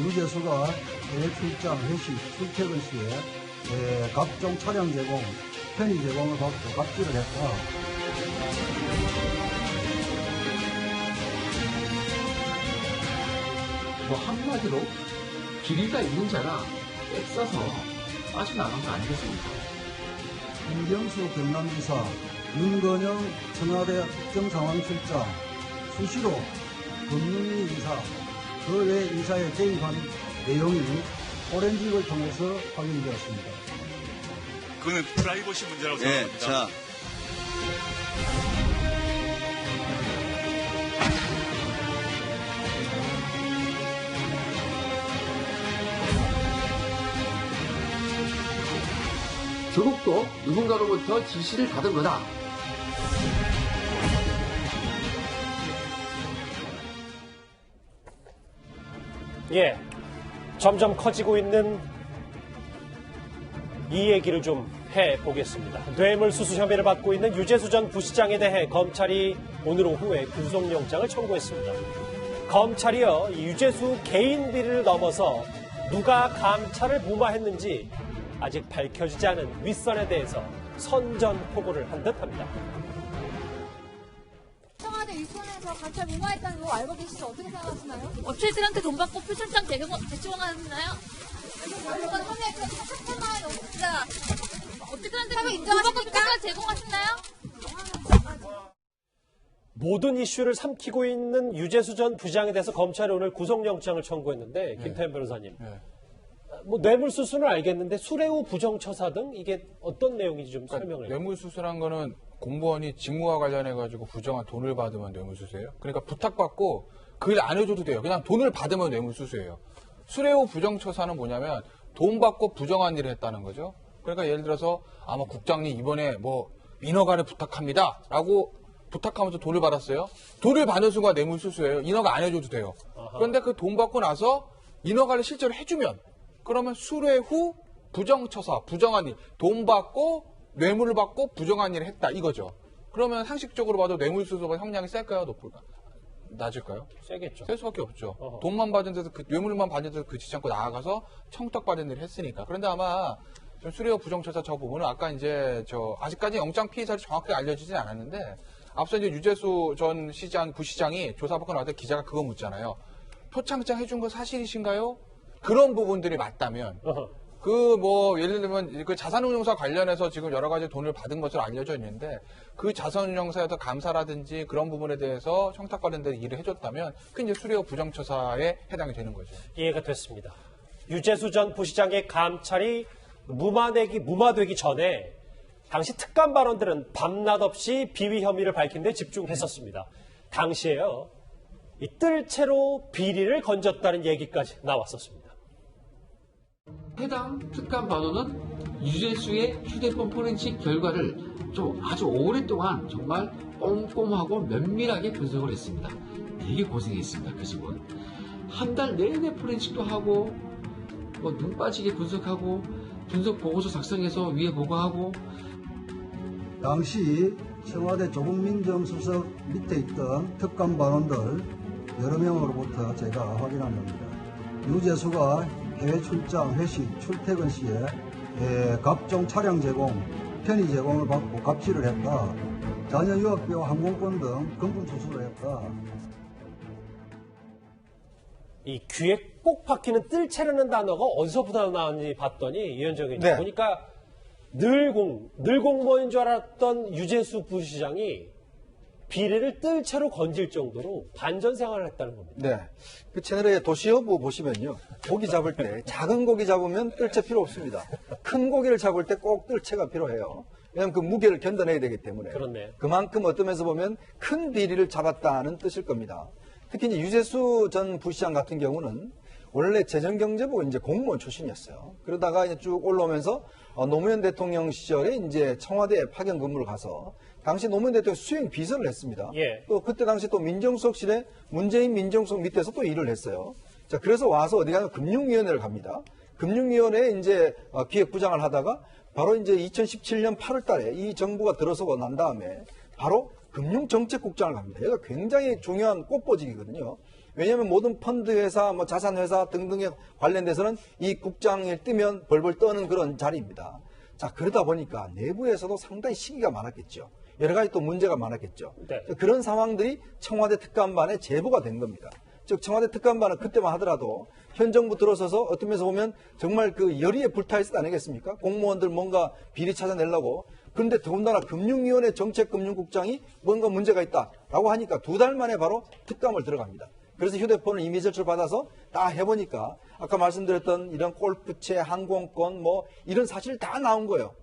유재수가 해외 출장, 회식, 출퇴근 시에 각종 차량 제공, 편의 제공을 받고 갑질을 했다. 뭐 한마디로 비리가 있는 자가 뺏어서 빠져나간 거 아니겠습니까? 김경수 경남지사, 윤건영 청와대 국정상황실장, 수시로 금융위 이사, 그 외 이사에 개입한 내용이 오렌지를 통해서 확인되었습니다. 그거는 프라이버시 문제라고 생각합니다. 자. 조국도 누군가로부터 지시를 받은 거다. 예, 점점 커지고 있는 이 얘기를 좀 해보겠습니다. 뇌물수수 혐의를 받고 있는 유재수 전 부시장에 대해 검찰이 오늘 오후에 구속영장을 청구했습니다. 검찰이요, 이 유재수 개인 비리를 넘어서 누가 감찰을 무마했는지 아직 밝혀지지 않은 윗선에 대해서 선전포고를 한 듯합니다. 청와대 윗선에서 감찰 무마했다는 거 알고 계시죠? 어떻게 생각하시나요? 업체들한테 돈 받고 표창장 제공하나요? 이건 혐의가 착착하나요? 진짜 업체들한테 사실 돈 인정하십니까? 받고 표창장 제공하시나요? 모든 이슈를 삼키고 있는 유재수 전 부장에 대해서 검찰이 오늘 구속영장을 청구했는데 김태현 변호사님. 뭐 뇌물수수는 알겠는데 수뢰후 부정처사 등 이게 어떤 내용인지 좀 설명을 해주세요. 뇌물수수란 거는 공무원이 직무와 관련해가지고 부정한 돈을 받으면 뇌물수수예요. 그러니까 부탁받고 그 일 안 해줘도 돼요. 그냥 돈을 받으면 뇌물수수예요. 수뢰후 부정처사는 뭐냐면 돈 받고 부정한 일을 했다는 거죠. 그러니까 예를 들어서 아마 국장님 이번에 뭐 인허가를 부탁합니다 라고 부탁하면서 돈을 받았어요. 돈을 받는 순간 뇌물수수예요. 인허가 안 해줘도 돼요. 그런데 그 돈 받고 나서 인허가를 실제로 해주면 그러면 수뢰 후 부정처사, 부정한 일, 돈 받고 뇌물을 받고 부정한 일을 했다 이거죠. 그러면 상식적으로 봐도 뇌물수수가 형량이 셀까요? 높을까? 낮을까요? 세겠죠. 셀 수밖에 없죠. 어허. 돈만 받은 데서 뇌물만 받은 데서 그치지 않고 나아가서 청탁받은 일을 했으니까. 그런데 아마 수뢰 후 부정처사 저 부분은 아까 이제 아직까지 영장 피의 사실이 정확하게 알려지진 않았는데 앞서 이제 유재수 전 부시장이 조사받고 나왔을 때 기자가 그거 묻잖아요. 표창장 해준 거 사실이신가요? 그런 부분들이 맞다면 예를 들면 그 자산운용사 관련해서 지금 여러 가지 돈을 받은 것으로 알려져 있는데 그 자산운용사에서 감사라든지 그런 부분에 대해서 청탁받은 데 일을 해줬다면 그게 이제 수뢰 후 부정처사에 해당이 되는 거죠. 이해가 됐습니다. 유재수 전 부시장의 감찰이 무마되기 전에 당시 특감 발언들은 밤낮 없이 비위 혐의를 밝힌 데 집중했었습니다. 당시에요, 이 뜰채로 비리를 건졌다는 얘기까지 나왔었습니다. 해당 특감 반원은 유재수의 휴대폰 포렌식 결과를 좀 아주 오랫동안 정말 꼼꼼하고 면밀하게 분석을 했습니다. 되게 고생했습니다. 그 직원. 한 달 내내 포렌식도 하고 눈 빠지게 분석하고 분석 보고서 작성해서 위에 보고하고. 당시 청와대 조국민정수석 밑에 있던 특감 반원들 여러 명으로부터 제가 확인한 겁니다. 유재수가 해외 출장, 회식, 출퇴근 시에 각종 차량 제공, 편의 제공을 받고 갑질을 했다. 자녀 유학비와 항공권 등 금품 수수를 했다. 이 귀에 꼭 박히는 뜰채라는 단어가 어디서부터 나왔는지 봤더니 이현정 의원님 보니까 늘 공무원인 줄 알았던 유재수 부시장이 비리를 뜰채로 건질 정도로 반전 생활을 했다는 겁니다. 네. 그 채널의 도시여부 보시면요. 고기 잡을 때 작은 고기 잡으면 뜰채 필요 없습니다. 큰 고기를 잡을 때 꼭 뜰채가 필요해요. 왜냐하면 그 무게를 견뎌내야 되기 때문에. 그렇네요. 그만큼 어떤 면에서 보면 큰 비리를 잡았다는 뜻일 겁니다. 특히 이제 유재수 전 부시장 같은 경우는 원래 재정경제부 이제 공무원 출신이었어요. 그러다가 이제 쭉 올라오면서 노무현 대통령 시절에 이제 청와대에 파견 근무를 가서 당시 노무현 대통령 수행 비서를 했습니다. 예. 또 그때 당시 또 민정수석실에 문재인 민정수석 밑에서 또 일을 했어요. 자, 그래서 와서 어디 가면 금융위원회를 갑니다. 금융위원회에 이제 기획부장을 하다가 바로 이제 2017년 8월 달에 이 정부가 들어서고 난 다음에 바로 금융정책국장을 갑니다. 얘가 굉장히 중요한 꽃보직이거든요. 왜냐하면 모든 펀드 회사, 뭐 자산 회사 등등에 관련돼서는 이 국장을 뜨면 벌벌 떠는 그런 자리입니다. 자, 그러다 보니까 내부에서도 상당히 시기가 많았겠죠. 여러 가지 또 문제가 많았겠죠. 네. 그런 상황들이 청와대 특감반에 제보가 된 겁니다. 즉 청와대 특감반은 그때만 하더라도 현 정부 들어서서 어떤 면에서 보면 정말 그 열의에 불타있을 때 아니겠습니까? 공무원들 뭔가 비리 찾아내려고. 그런데 더군다나 금융위원회 정책금융국장이 뭔가 문제가 있다라고 하니까 2달 만에 바로 특감을 들어갑니다. 그래서 휴대폰을 이미 제출받아서 다 해보니까 아까 말씀드렸던 이런 골프채, 항공권 뭐 이런 사실이 다 나온 거예요.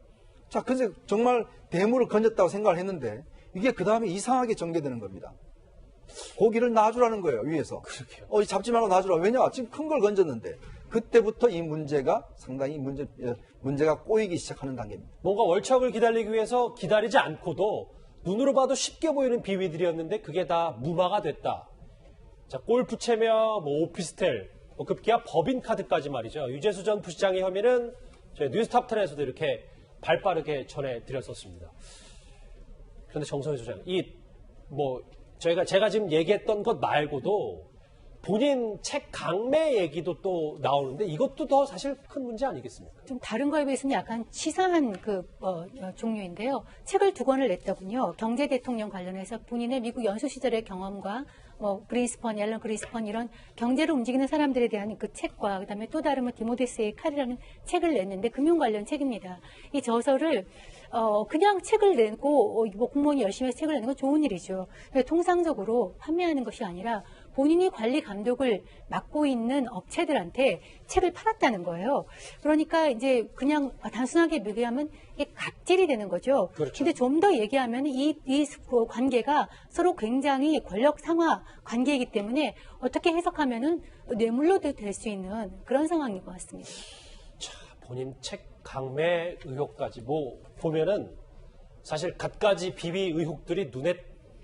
자, 그래서 정말 대물을 건졌다고 생각을 했는데 이게 그 다음에 이상하게 전개되는 겁니다. 고기를 놔주라는 거예요, 위에서. 그렇게요. 잡지 말고 놔주라. 왜냐? 지금 큰 걸 건졌는데. 그때부터 이 문제가 상당히 문제가 꼬이기 시작하는 단계입니다. 뭔가 월척을 기다리기 위해서 기다리지 않고도 눈으로 봐도 쉽게 보이는 비위들이었는데 그게 다 무마가 됐다. 자, 골프채며 뭐 오피스텔, 뭐 급기야 법인카드까지 말이죠. 유재수 전 부시장의 혐의는 저희 뉴스탑10에서도 이렇게 발빠르게 전해드렸었습니다. 그런데 정성희 소장, 제가 지금 얘기했던 것 말고도 본인 책 강매 얘기도 또 나오는데 이것도 더 사실 큰 문제 아니겠습니까? 좀 다른 거에 비해서는 약간 치사한 종류인데요. 책을 2권을 냈더군요. 경제 대통령 관련해서 본인의 미국 연수 시절의 경험과 그린스펀, 앨런 그린스펀 이런 경제를 움직이는 사람들에 대한 그 책과 그다음에 또 다른 디모데스의 칼이라는 책을 냈는데 금융 관련 책입니다. 이 저서를 그냥 책을 내고 공무원이 열심히 해서 책을 내는 건 좋은 일이죠. 통상적으로 판매하는 것이 아니라 본인이 관리 감독을 맡고 있는 업체들한테 책을 팔았다는 거예요. 그러니까 이제 그냥 단순하게 얘기하면 이게 갑질이 되는 거죠. 그렇죠. 근데 좀 더 얘기하면 이 관계가 서로 굉장히 권력 상하 관계이기 때문에 어떻게 해석하면은 뇌물로도 될 수 있는 그런 상황인 것 같습니다. 자, 본인 책 강매 의혹까지 보면은 사실 갖가지 비위 의혹들이 눈에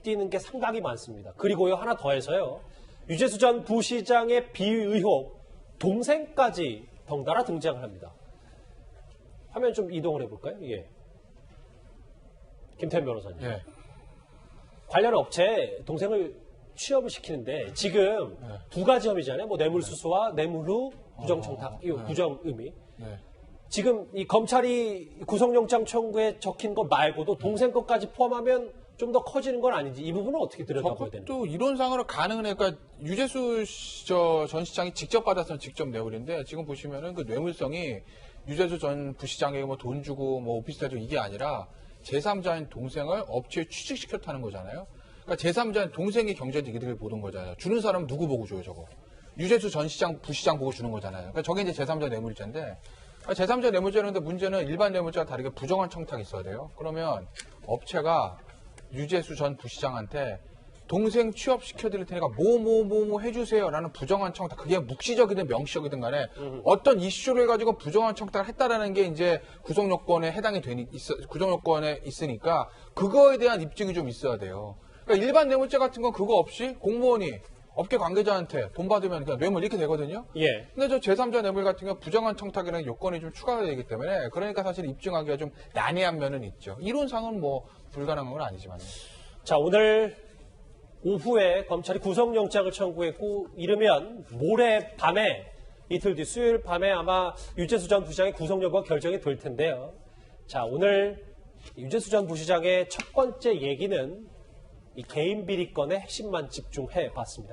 띄는 게 상당히 많습니다. 그리고요, 하나 더해서요. 유재수 전 부시장의 비위 의혹, 동생까지 덩달아 등장을 합니다. 화면 좀 이동을 해볼까요? 예. 김태현 변호사님. 예. 관련 업체에 동생을 취업을 시키는데 지금 2가지 혐의잖아요. 뇌물수수와 뇌물 후 부정청탁, 부정 의미. 네. 지금 이 검찰이 구속영장 청구에 적힌 것 말고도 동생 것까지 포함하면 좀 더 커지는 건 아닌지 이 부분은 어떻게 들여다봐야 되나요? 또 이론상으로 가능은 해. 그러니까 유재수 전 시장이 직접 받아서 직접 내버린데 지금 보시면은 그 뇌물성이 유재수 전 부시장에게 돈 주고 오피스텔 주고 이게 아니라 제3자인 동생을 업체에 취직시켰다는 거잖아요. 그러니까 제3자인 동생의 경제적 이득을 보던 거잖아요. 주는 사람은 누구 보고 줘요, 저거? 유재수 전 부시장 보고 주는 거잖아요. 그러니까 저게 이제 제3자 뇌물죄인데 제3자 뇌물죄인데 문제는 일반 뇌물죄와 다르게 부정한 청탁이 있어야 돼요. 그러면 업체가 유재수 전 부시장한테 동생 취업시켜드릴 테니까 뭐 해주세요 라는 부정한 청탁, 그게 묵시적이든 명시적이든 간에 어떤 이슈를 가지고 부정한 청탁을 했다라는 게 이제 구속요건에 해당이 구속요건에 있으니까 그거에 대한 입증이 좀 있어야 돼요. 그러니까 일반 뇌물죄 같은 건 그거 없이 공무원이 업계 관계자한테 돈 받으면 그냥 뇌물 이렇게 되거든요. 예. 근데 저 제3자 뇌물 같은 경우 부정한 청탁이라는 요건이 좀 추가가 되기 때문에 그러니까 사실 입증하기가 좀 난해한 면은 있죠. 이론상은 불가능한 건 아니지만. 자, 오늘 오후에 검찰이 구속영장을 청구했고 이르면 모레 밤에 이틀 뒤 수요일 밤에 아마 유재수 전 부시장의 구속 여부가 결정이 될 텐데요. 자, 오늘 유재수 전 부시장의 첫 번째 얘기는 이 개인 비리건의 핵심만 집중해 봤습니다.